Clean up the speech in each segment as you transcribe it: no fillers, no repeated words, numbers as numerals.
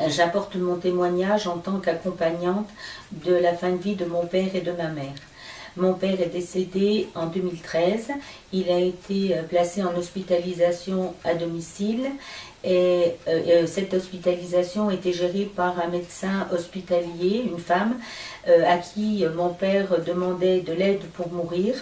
J'apporte mon témoignage en tant qu'accompagnante de la fin de vie de mon père et de ma mère. Mon père est décédé en 2013. Il a été placé en hospitalisation à domicile et cette hospitalisation était gérée par un médecin hospitalier, une femme, à qui mon père demandait de l'aide pour mourir.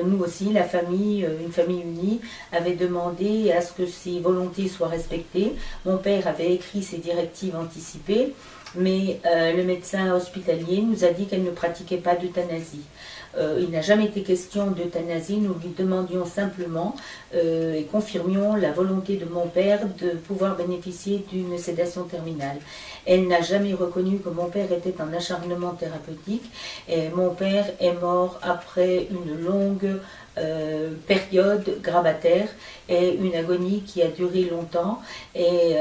Nous aussi, la famille, une famille unie, avait demandé à ce que ses volontés soient respectées. Mon père avait écrit ses directives anticipées, mais le médecin hospitalier nous a dit qu'elle ne pratiquait pas d'euthanasie. Il n'a jamais été question d'euthanasie, nous lui demandions simplement et confirmions la volonté de mon père de pouvoir bénéficier d'une sédation terminale. Elle n'a jamais reconnu que mon père était en acharnement thérapeutique et mon père est mort après une longue période grabataire et une agonie qui a duré longtemps et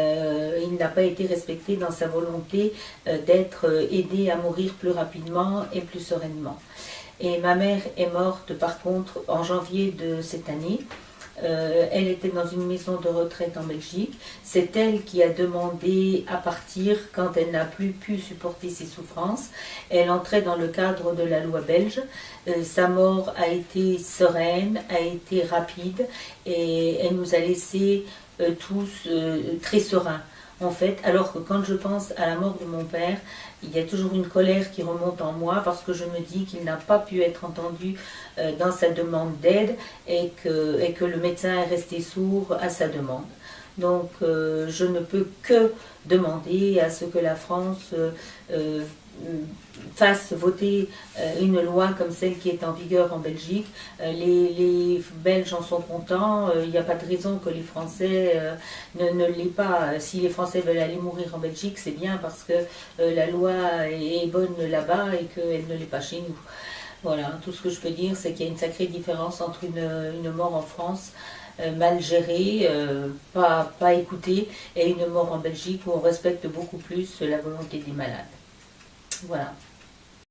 il n'a pas été respecté dans sa volonté d'être aidé à mourir plus rapidement et plus sereinement. Et ma mère est morte par contre en janvier de cette année. Elle était dans une maison de retraite en Belgique. C'est elle qui a demandé à partir quand elle n'a plus pu supporter ses souffrances. Elle entrait dans le cadre de la loi belge. Sa mort a été sereine, a été rapide et elle nous a laissés tous très sereins. En fait, alors que quand je pense à la mort de mon père, il y a toujours une colère qui remonte en moi parce que je me dis qu'il n'a pas pu être entendu dans sa demande d'aide et que le médecin est resté sourd à sa demande. Donc je ne peux que demander à ce que la France fasse voter une loi comme celle qui est en vigueur en Belgique. Les Belges en sont contents, il n'y a pas de raison que les Français ne l'aient pas. Si les Français veulent aller mourir en Belgique, c'est bien parce que la loi est bonne là-bas et qu'elle ne l'est pas chez nous. Voilà, tout ce que je peux dire, c'est qu'il y a une sacrée différence entre une mort en France mal gérée, pas écoutée, et une mort en Belgique où on respecte beaucoup plus la volonté des malades. Voilà.